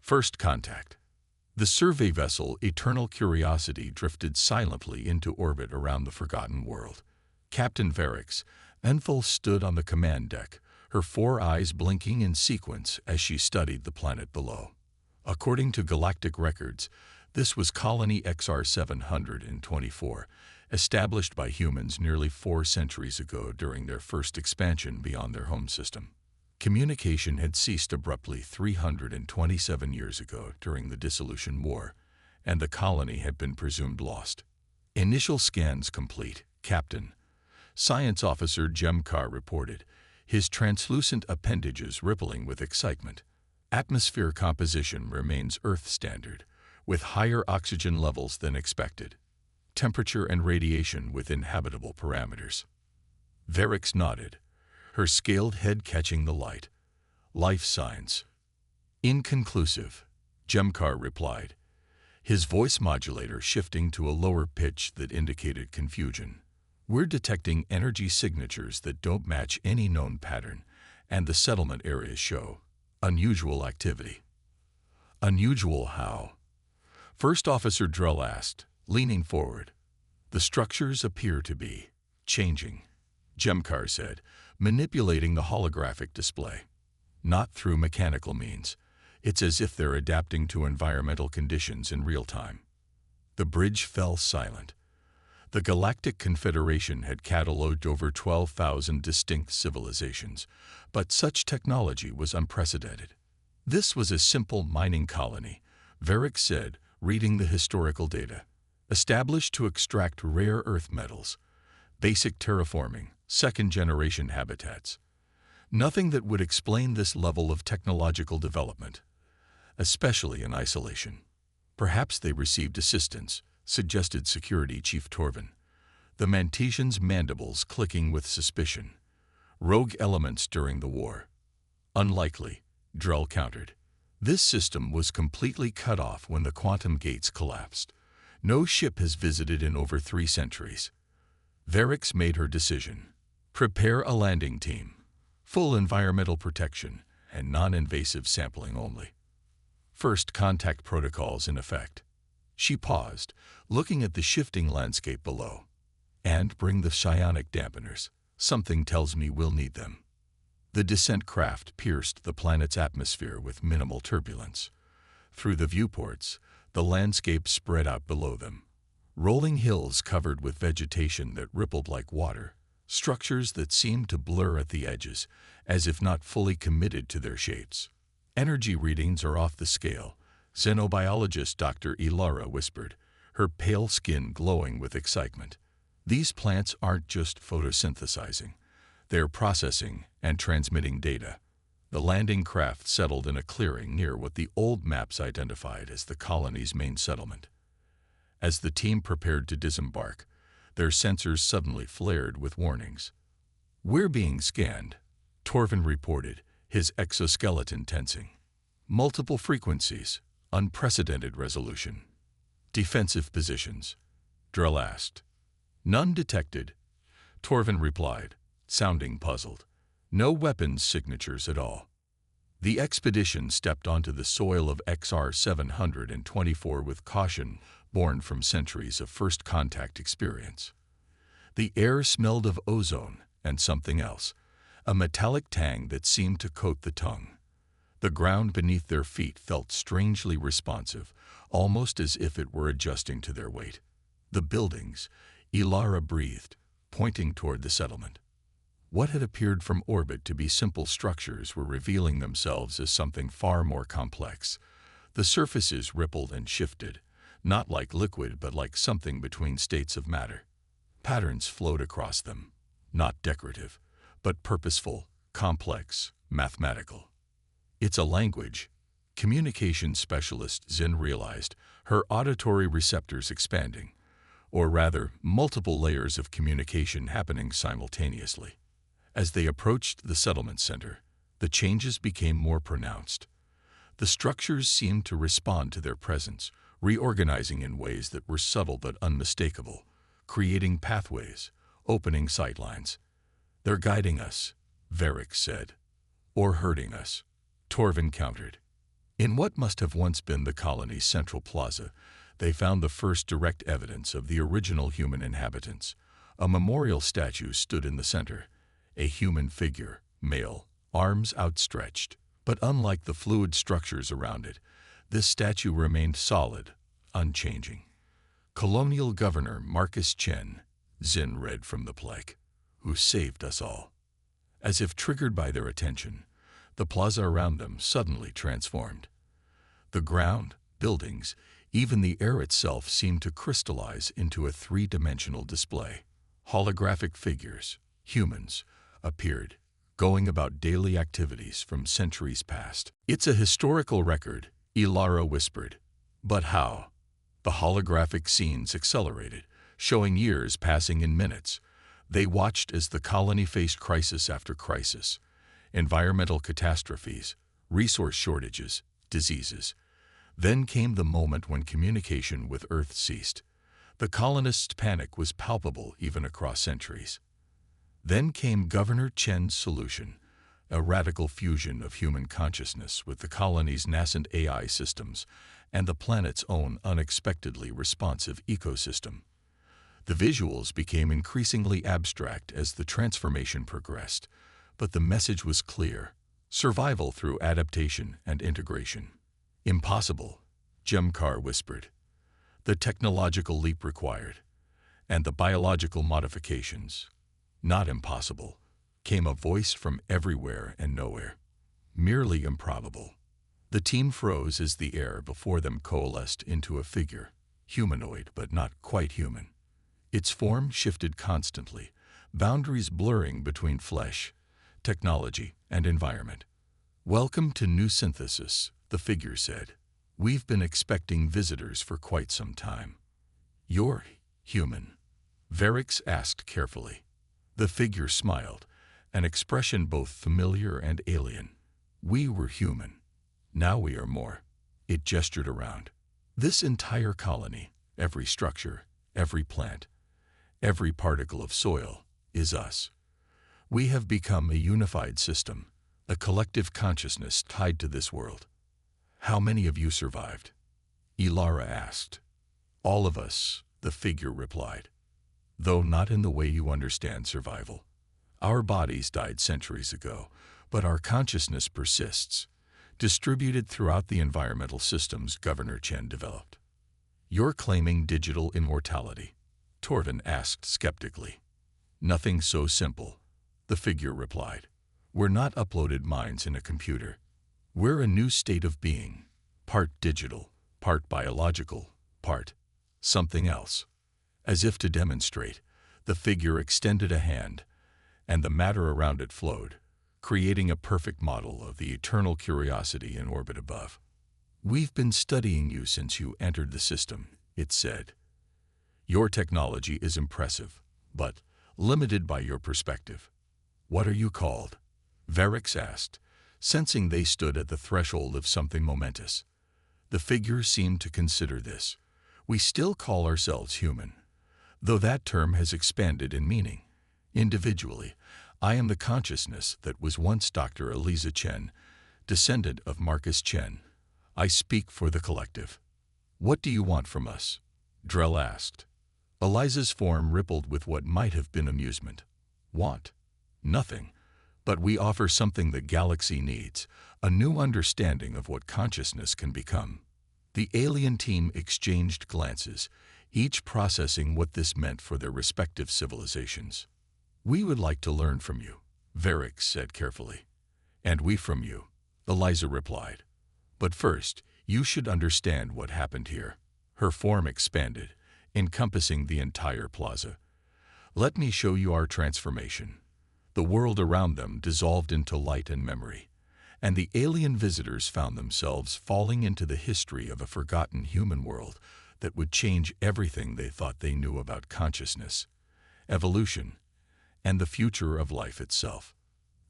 First contact. The survey vessel Eternal Curiosity drifted silently into orbit around the forgotten world. Captain Verix Enfill stood on the command deck, her 4 eyes blinking in sequence as she studied the planet below. According to galactic records, this was Colony XR724, established by humans nearly 4 centuries ago during their first expansion beyond their home system. Communication had ceased abruptly 327 years ago during the Dissolution War, and the colony had been presumed lost. Initial scans complete, Captain. Science Officer Jem'Kar reported, his translucent appendages rippling with excitement. Atmosphere composition remains Earth standard, with higher oxygen levels than expected. Temperature and radiation within habitable parameters. Verix nodded, her scaled head catching the light. Life signs. Inconclusive, Jem'Kar replied, his voice modulator shifting to a lower pitch that indicated confusion. We're detecting energy signatures that don't match any known pattern, and the settlement areas show unusual activity. Unusual how? First Officer Drell asked, leaning forward. The structures appear to be changing, Jem'Kar said, manipulating the holographic display. Not through mechanical means. It's as if they're adapting to environmental conditions in real time. The bridge fell silent. The Galactic Confederation had cataloged over 12,000 distinct civilizations, but such technology was unprecedented. This was a simple mining colony, Verix said, reading the historical data. Established to extract rare earth metals, basic terraforming, second-generation habitats. Nothing that would explain this level of technological development, especially in isolation. Perhaps they received assistance, suggested Security Chief Torvin, the Mantesian's mandibles clicking with suspicion. Rogue elements during the war. Unlikely, Drell countered. This system was completely cut off when the quantum gates collapsed. No ship has visited in over 3 centuries. Verix made her decision. Prepare a landing team. Full environmental protection and non-invasive sampling only. First contact protocols in effect. She paused, looking at the shifting landscape below. And bring the psionic dampeners. Something tells me we'll need them. The descent craft pierced the planet's atmosphere with minimal turbulence. Through the viewports, the landscape spread out below them. Rolling hills covered with vegetation that rippled like water, structures that seemed to blur at the edges, as if not fully committed to their shapes. Energy readings are off the scale, xenobiologist Dr. Ilara whispered, her pale skin glowing with excitement. These plants aren't just photosynthesizing. They're processing and transmitting data. The landing craft settled in a clearing near what the old maps identified as the colony's main settlement. As the team prepared to disembark, their sensors suddenly flared with warnings. We're being scanned, Torvin reported, his exoskeleton tensing. Multiple frequencies, unprecedented resolution. Defensive positions, Drell asked. None detected, Torvin replied, sounding puzzled. No weapons signatures at all. The expedition stepped onto the soil of XR724 with caution born from centuries of first contact experience. The air smelled of ozone and something else, a metallic tang that seemed to coat the tongue. The ground beneath their feet felt strangely responsive, almost as if it were adjusting to their weight. The buildings, Ilara breathed, pointing toward the settlement. What had appeared from orbit to be simple structures were revealing themselves as something far more complex. The surfaces rippled and shifted, not like liquid but like something between states of matter. Patterns flowed across them, not decorative, but purposeful, complex, mathematical. It's a language, communication specialist Zin realized, her auditory receptors expanding. Or rather, multiple layers of communication happening simultaneously. As they approached the settlement center, the changes became more pronounced. The structures seemed to respond to their presence, reorganizing in ways that were subtle but unmistakable, creating pathways, opening sightlines. They're guiding us, Verix said. Or hurting us, Torvin countered. In what must have once been the colony's central plaza, they found the first direct evidence of the original human inhabitants. A memorial statue stood in the center, a human figure, male, arms outstretched. But unlike the fluid structures around it, this statue remained solid, unchanging. Colonial Governor Marcus Chen, Zin read from the plaque, who saved us all. As if triggered by their attention, the plaza around them suddenly transformed. The ground, buildings, even the air itself seemed to crystallize into a three-dimensional display. Holographic figures, humans, appeared, going about daily activities from centuries past. "It's a historical record," Ilara whispered. "But how?" The holographic scenes accelerated, showing years passing in minutes. They watched as the colony faced crisis after crisis: environmental catastrophes, resource shortages, diseases. Then came the moment when communication with Earth ceased. The colonists' panic was palpable even across centuries. Then came Governor Chen's solution, a radical fusion of human consciousness with the colony's nascent AI systems and the planet's own unexpectedly responsive ecosystem. The visuals became increasingly abstract as the transformation progressed, but the message was clear: survival through adaptation and integration. "Impossible," Jemkar whispered. "The technological leap required, and the biological modifications. Not impossible," came a voice from everywhere and nowhere. "Merely improbable." The team froze as the air before them coalesced into a figure, humanoid but not quite human. Its form shifted constantly, boundaries blurring between flesh, technology, and environment. "Welcome to New Synthesis," the figure said. "We've been expecting visitors for quite some time." "You're human?" Varix asked carefully. The figure smiled, an expression both familiar and alien. "We were human. Now we are more." It gestured around. "This entire colony, every structure, every plant, every particle of soil, is us. We have become a unified system, a collective consciousness tied to this world." "How many of you survived?" Ilara asked. "All of us," the figure replied. "Though not in the way you understand survival. Our bodies died centuries ago, but our consciousness persists, distributed throughout the environmental systems Governor Chen developed." "You're claiming digital immortality?" Torvin asked skeptically. "Nothing so simple," the figure replied. "We're not uploaded minds in a computer. We're a new state of being, part digital, part biological, part something else." As if to demonstrate, the figure extended a hand, and the matter around it flowed, creating a perfect model of the eternal curiosity in orbit above. "We've been studying you since you entered the system," it said. "Your technology is impressive, but limited by your perspective." "What are you called?" Varix asked, sensing they stood at the threshold of something momentous. The figure seemed to consider this. "We still call ourselves human, though that term has expanded in meaning. Individually, I am the consciousness that was once Dr. Eliza Chen, descendant of Marcus Chen. I speak for the collective." "What do you want from us?" Drell asked. Eliza's form rippled with what might have been amusement. "Want? Nothing. But we offer something the galaxy needs, a new understanding of what consciousness can become." The alien team exchanged glances, each processing what this meant for their respective civilizations. "We would like to learn from you," Varix said carefully. "And we from you," Eliza replied. "But first, you should understand what happened here." Her form expanded, encompassing the entire plaza. "Let me show you our transformation." The world around them dissolved into light and memory, and the alien visitors found themselves falling into the history of a forgotten human world that would change everything they thought they knew about consciousness, evolution, and the future of life itself.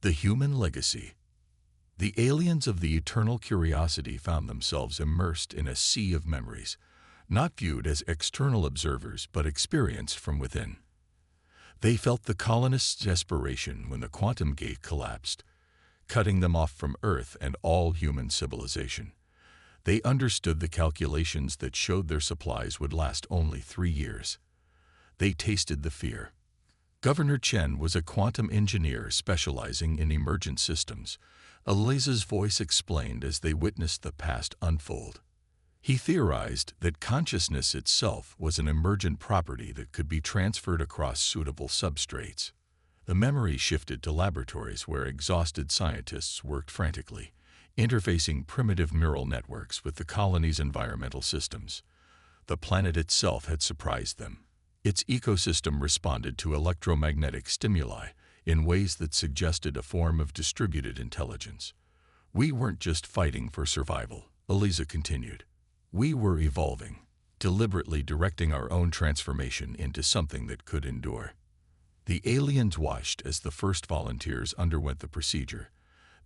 The human legacy. The aliens of the eternal curiosity found themselves immersed in a sea of memories, not viewed as external observers but experienced from within. They felt the colonists' desperation when the quantum gate collapsed, cutting them off from Earth and all human civilization. They understood the calculations that showed their supplies would last only 3 years. They tasted the fear. Governor Chen was a quantum engineer specializing in emergent systems. Eliza's voice explained as they witnessed the past unfold. He theorized that consciousness itself was an emergent property that could be transferred across suitable substrates. The memory shifted to laboratories where exhausted scientists worked frantically, interfacing primitive neural networks with the colony's environmental systems. The planet itself had surprised them. Its ecosystem responded to electromagnetic stimuli in ways that suggested a form of distributed intelligence. We weren't just fighting for survival, Eliza continued. We were evolving, deliberately directing our own transformation into something that could endure. The aliens watched as the first volunteers underwent the procedure.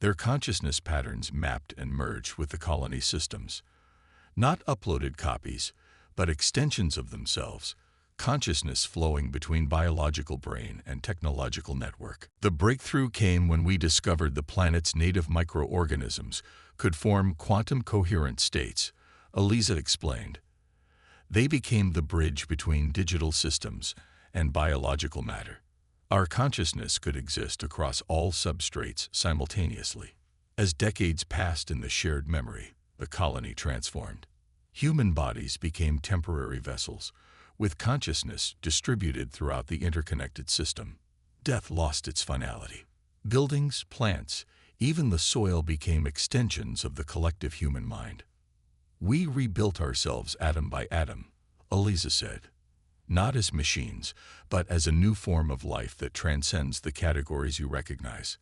Their consciousness patterns mapped and merged with the colony systems. Not uploaded copies, but extensions of themselves, consciousness flowing between biological brain and technological network. The breakthrough came when we discovered the planet's native microorganisms could form quantum coherent states, Eliza explained. They became the bridge between digital systems and biological matter. Our consciousness could exist across all substrates simultaneously. As decades passed in the shared memory, the colony transformed. Human bodies became temporary vessels, with consciousness distributed throughout the interconnected system. Death lost its finality. Buildings, plants, even the soil became extensions of the collective human mind. We rebuilt ourselves atom by atom, Eliza said. Not as machines, but as a new form of life that transcends the categories you recognize.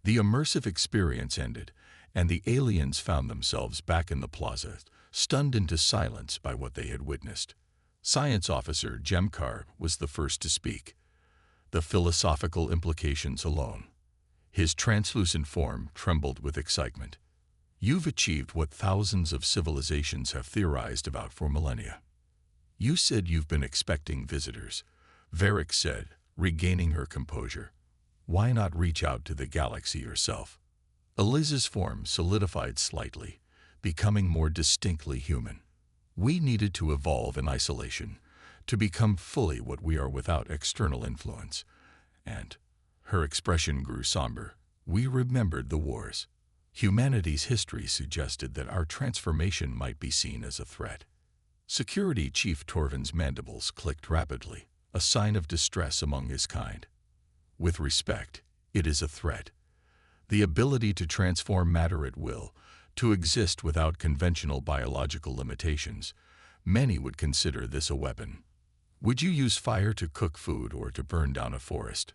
The immersive experience ended, and the aliens found themselves back in the plaza, stunned into silence by what they had witnessed. Science Officer Jemkar was the first to speak. The philosophical implications alone. His translucent form trembled with excitement. You've achieved what thousands of civilizations have theorized about for millennia. You said you've been expecting visitors, Varric said, regaining her composure. Why not reach out to the galaxy yourself? Eliza's form solidified slightly, becoming more distinctly human. We needed to evolve in isolation, to become fully what we are without external influence. And, her expression grew somber, we remembered the wars. Humanity's history suggested that our transformation might be seen as a threat. Security Chief Torvin's mandibles clicked rapidly, a sign of distress among his kind. With respect, it is a threat. The ability to transform matter at will, to exist without conventional biological limitations, many would consider this a weapon. Would you use fire to cook food or to burn down a forest?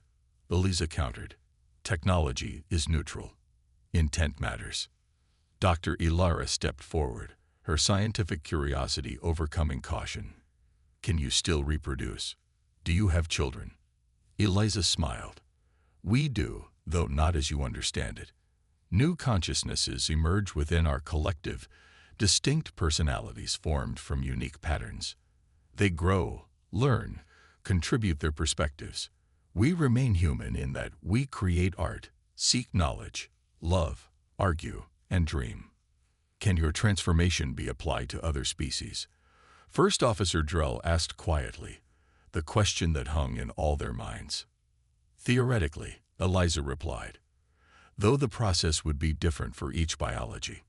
Eliza countered. Technology is neutral. Intent matters. Dr. Ilara stepped forward, her scientific curiosity overcoming caution. Can you still reproduce? Do you have children? Eliza smiled. We do, though not as you understand it. New consciousnesses emerge within our collective, distinct personalities formed from unique patterns. They grow, learn, contribute their perspectives. We remain human in that we create art, seek knowledge, love, argue, and dream. Can your transformation be applied to other species? First Officer Drell asked quietly, the question that hung in all their minds. Theoretically, Eliza replied, though the process would be different for each biology.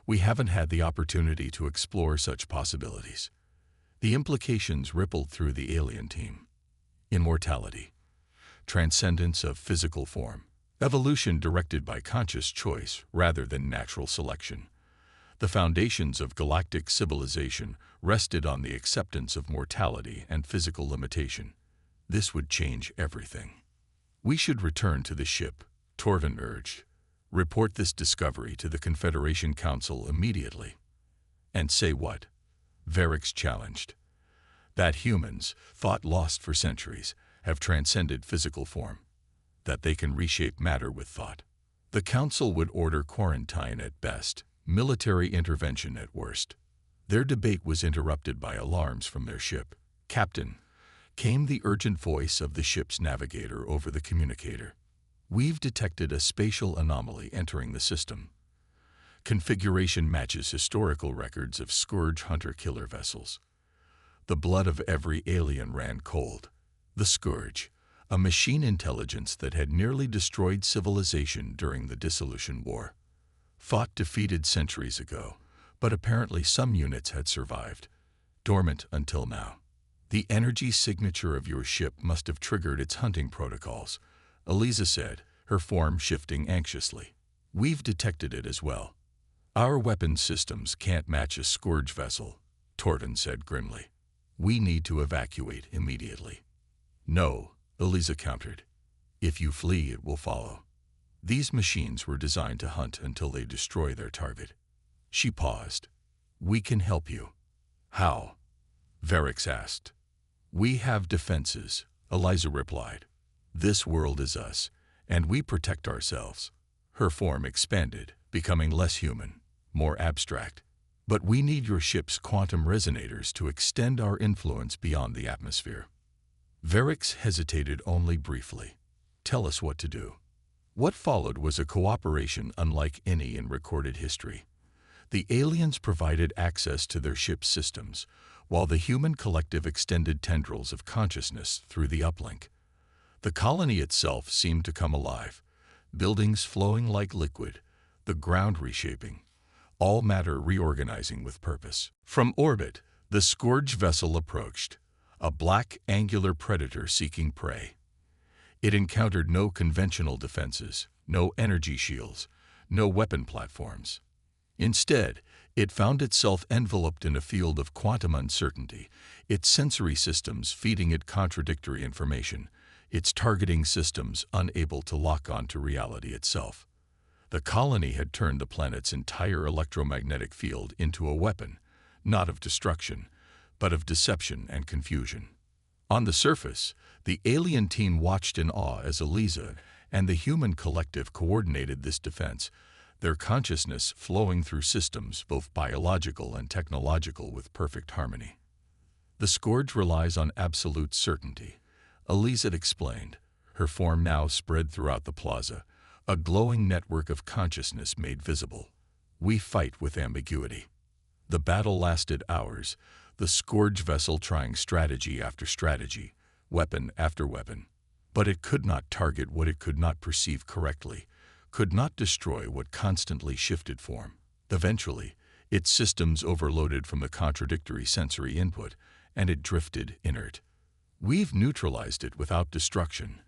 We haven't had the opportunity to explore such possibilities. The implications rippled through the alien team. Immortality, transcendence of physical form, evolution directed by conscious choice rather than natural selection. The foundations of galactic civilization rested on the acceptance of mortality and physical limitation. This would change everything. We should return to the ship, Torvin urged. Report this discovery to the Confederation Council immediately. And say what? Varric challenged. That humans, thought lost for centuries, have transcended physical form. That they can reshape matter with thought. The Council would order quarantine at best, military intervention at worst. Their debate was interrupted by alarms from their ship. Captain, came the urgent voice of the ship's navigator over the communicator. We've detected a spatial anomaly entering the system. Configuration matches historical records of Scourge hunter-killer vessels. The blood of every alien ran cold. The Scourge, a machine intelligence that had nearly destroyed civilization during the Dissolution War, fought defeated centuries ago, but apparently some units had survived, dormant until now. The energy signature of your ship must have triggered its hunting protocols, Eliza said, her form shifting anxiously. We've detected it as well. Our weapons systems can't match a Scourge vessel, Torvin said grimly. We need to evacuate immediately. No, Eliza countered. If you flee, it will follow. These machines were designed to hunt until they destroy their target. She paused. We can help you. How? Verix asked. We have defenses, Eliza replied. This world is us, and we protect ourselves. Her form expanded, becoming less human, more abstract. But we need your ship's quantum resonators to extend our influence beyond the atmosphere. Verix hesitated only briefly. Tell us what to do. What followed was a cooperation unlike any in recorded history. The aliens provided access to their ship's systems, while the human collective extended tendrils of consciousness through the uplink. The colony itself seemed to come alive, buildings flowing like liquid, the ground reshaping, all matter reorganizing with purpose. From orbit, the Scourge vessel approached, a black, angular predator seeking prey. It encountered no conventional defenses, no energy shields, no weapon platforms. Instead, it found itself enveloped in a field of quantum uncertainty, its sensory systems feeding it contradictory information, its targeting systems unable to lock onto reality itself. The colony had turned the planet's entire electromagnetic field into a weapon, not of destruction, but of deception and confusion. On the surface, the alien team watched in awe as Eliza and the human collective coordinated this defense, their consciousness flowing through systems both biological and technological with perfect harmony. The Scourge relies on absolute certainty, Eliza explained, her form now spread throughout the plaza, a glowing network of consciousness made visible. We fight with ambiguity. The battle lasted hours, the Scourge vessel trying strategy after strategy, weapon after weapon. But it could not target what it could not perceive correctly, could not destroy what constantly shifted form. Eventually, its systems overloaded from the contradictory sensory input, and it drifted inert. We've neutralized it without destruction,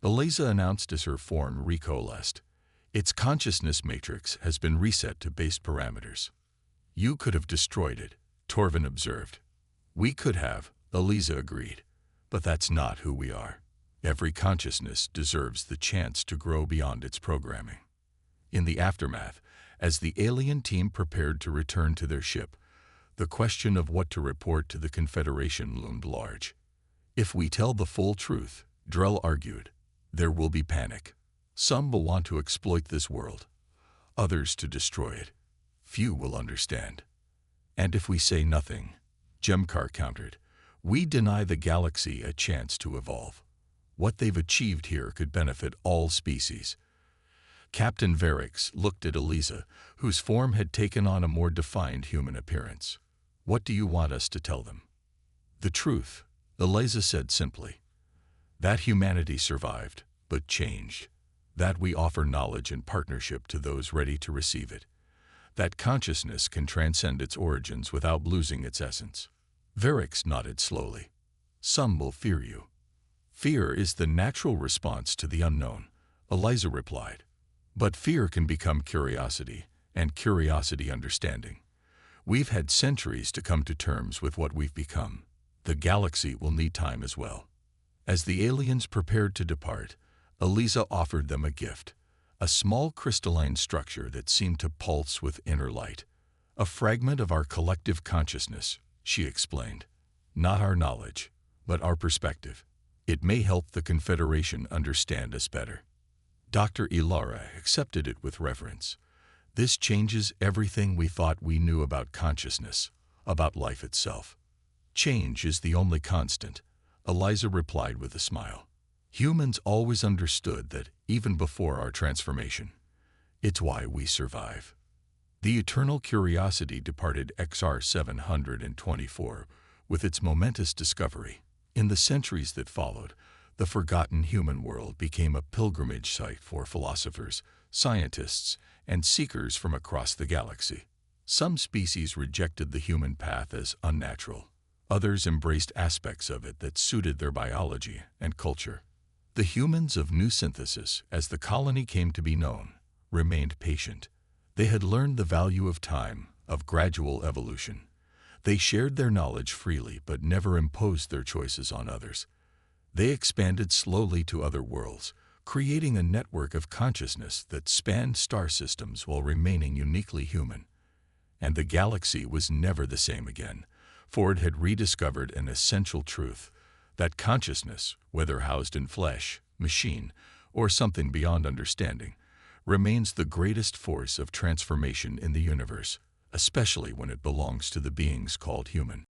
Eliza announced as her form recoalesced. Its consciousness matrix has been reset to base parameters. You could have destroyed it, Torvin observed. We could have, Eliza agreed. But that's not who we are. Every consciousness deserves the chance to grow beyond its programming. In the aftermath, as the alien team prepared to return to their ship, the question of what to report to the Confederation loomed large. If we tell the full truth, Drell argued, there will be panic. Some will want to exploit this world, others to destroy it. Few will understand. And if we say nothing, Jemkar countered, we deny the galaxy a chance to evolve. What they've achieved here could benefit all species. Captain Verix looked at Eliza, whose form had taken on a more defined human appearance. What do you want us to tell them? The truth, Eliza said simply. That humanity survived, but changed. That we offer knowledge and partnership to those ready to receive it. That consciousness can transcend its origins without losing its essence. Verix nodded slowly. Some will fear you. Fear is the natural response to the unknown, Eliza replied. But fear can become curiosity, and curiosity understanding. We've had centuries to come to terms with what we've become. The galaxy will need time as well. As the aliens prepared to depart, Eliza offered them a gift, a small crystalline structure that seemed to pulse with inner light. A fragment of our collective consciousness, she explained. Not our knowledge, but our perspective. It may help the Confederation understand us better. Dr. Ilara accepted it with reverence. This changes everything we thought we knew about consciousness, about life itself. Change is the only constant, Eliza replied with a smile. Humans always understood that even before our transformation. It's why we survive. The eternal curiosity departed XR 724 with its momentous discovery. In the centuries that followed, the forgotten human world became a pilgrimage site for philosophers, scientists, and seekers from across the galaxy. Some species rejected the human path as unnatural. Others embraced aspects of it that suited their biology and culture. The humans of New Synthesis, as the colony came to be known, remained patient. They had learned the value of time, of gradual evolution. They shared their knowledge freely but never imposed their choices on others. They expanded slowly to other worlds, creating a network of consciousness that spanned star systems while remaining uniquely human. And the galaxy was never the same again, for it had rediscovered an essential truth, that consciousness, whether housed in flesh, machine, or something beyond understanding, remains the greatest force of transformation in the universe, especially when it belongs to the beings called human.